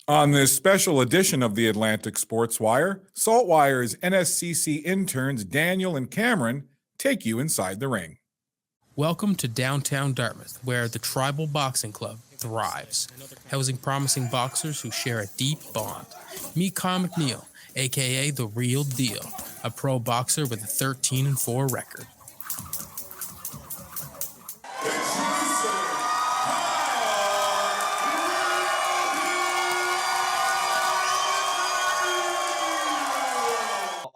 On this special edition of the Atlantic Sports Wire, SaltWire's NSCC interns Daniel and Cameron take you inside the ring. Welcome to downtown Dartmouth, where the Tribal Boxing Club thrives, housing promising boxers who share a deep bond. Meet Kyle McNeil, aka The Real Deal, a pro boxer with a 13-4 record.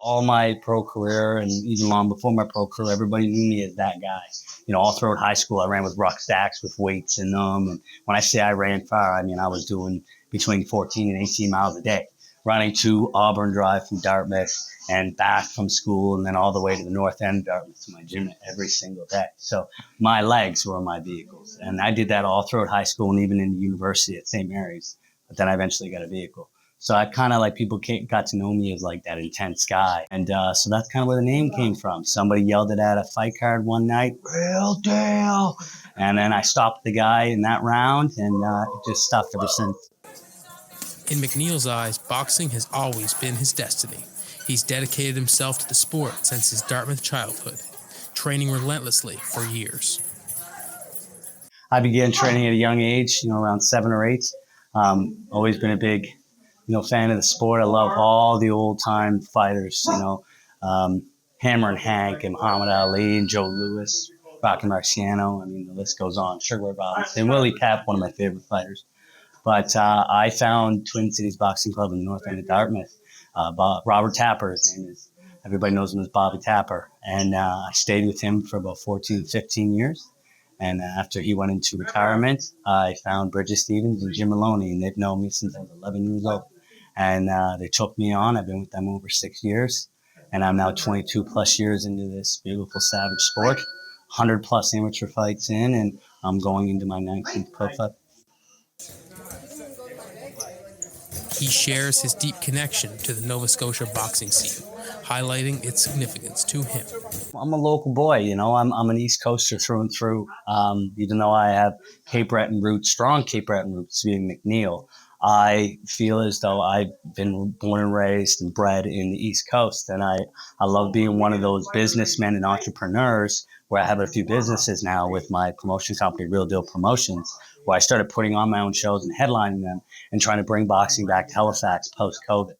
All my pro career and even long before my pro career, everybody knew me as that guy. You know, all throughout high school, I ran with rucksacks with weights in them. And when I say I ran far, I mean I was doing between 14 and 18 miles a day, running to Auburn Drive from Dartmouth and back from school and then all the way to the north end of Dartmouth to my gym every single day. So my legs were my vehicles. And I did that all throughout high school and even in university at St. Mary's. But then I eventually got a vehicle. So I kind of like people got to know me as like that intense guy. And so that's kind of where the name came from. Somebody yelled it at a fight card one night, Real Deal. And then I stopped the guy in that round and it just stuck ever since. In McNeil's eyes, boxing has always been his destiny. He's dedicated himself to the sport since his Dartmouth childhood, training relentlessly for years. I began training at a young age, around 7 or 8. Always been a big fan of the sport. I love all the old time fighters, Hammer and Hank and Muhammad Ali and Joe Louis, Rocky Marciano. I mean, the list goes on. Sugar Ray Robinson, Willie Pep, one of my favorite fighters. But I found Twin Cities Boxing Club in the north end of Dartmouth. Robert Tapper, his name is. Everybody knows him as Bobby Tapper. And I stayed with him for about 14, 15 years. And after he went into retirement, I found Bridget Stevens and Jim Maloney, and they've known me since I was 11 years old. And they took me on. I've been with them over 6 years. And I'm now 22 plus years into this beautiful savage sport, 100 plus amateur fights in, and I'm going into my 19th pro fight. He shares his deep connection to the Nova Scotia boxing scene, highlighting its significance to him. I'm a local boy, I'm an East Coaster through and through. Even though I have Cape Breton roots, strong Cape Breton roots, being McNeil, I feel as though I've been born and raised and bred in the East Coast. And I love being one of those businessmen and entrepreneurs where I have a few businesses now with my promotion company, Real Deal Promotions, where I started putting on my own shows and headlining them and trying to bring boxing back to Halifax post-COVID.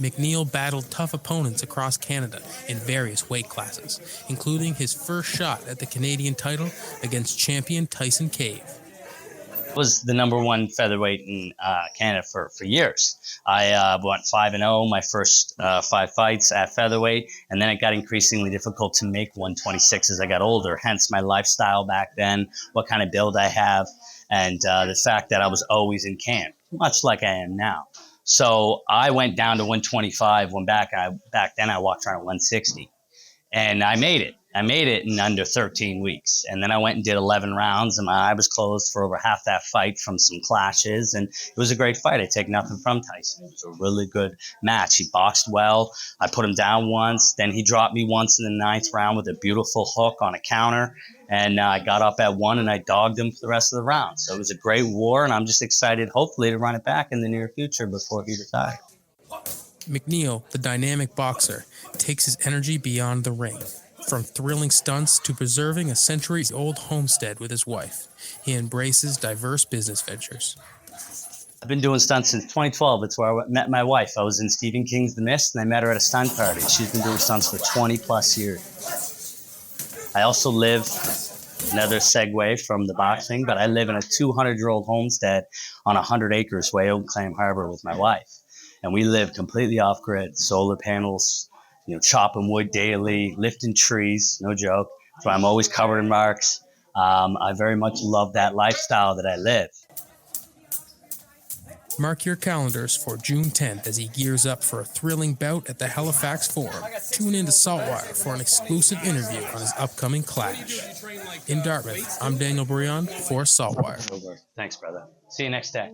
McNeil battled tough opponents across Canada in various weight classes, including his first shot at the Canadian title against champion Tyson Cave. Was the number one featherweight in Canada for years. I went 5-0 my first 5 fights at featherweight, and then it got increasingly difficult to make 126 as I got older, hence my lifestyle back then, what kind of build I have, and the fact that I was always in camp, much like I am now. So I went down to 125 when back then I walked around at 160, and I made it. I made it in under 13 weeks. And then I went and did 11 rounds, and my eye was closed for over half that fight from some clashes. And it was a great fight. I take nothing from Tyson. It was a really good match. He boxed well. I put him down once. Then he dropped me once in the 9th round with a beautiful hook on a counter. And I got up at 1, and I dogged him for the rest of the round. So it was a great war, and I'm just excited, hopefully, to run it back in the near future before he retires. McNeil, the dynamic boxer, takes his energy beyond the ring. From thrilling stunts to preserving a centuries-old homestead with his wife, he embraces diverse business ventures. I've been doing stunts since 2012. It's where I met my wife. I was in Stephen King's The Mist, and I met her at a stunt party. She's been doing stunts for 20-plus years. I also live, another segue from the boxing, but I live in a 200-year-old homestead on 100 acres way out in Clam Harbor with my wife. And we live completely off-grid, solar panels, chopping wood daily, lifting trees, no joke. So I'm always covered in marks. I very much love that lifestyle that I live. Mark your calendars for June 10th as he gears up for a thrilling bout at the Halifax Forum. Tune in to SaltWire for an exclusive interview on his upcoming clash. In Dartmouth, I'm Daniel Brion for SaltWire. Thanks, brother. See you next day.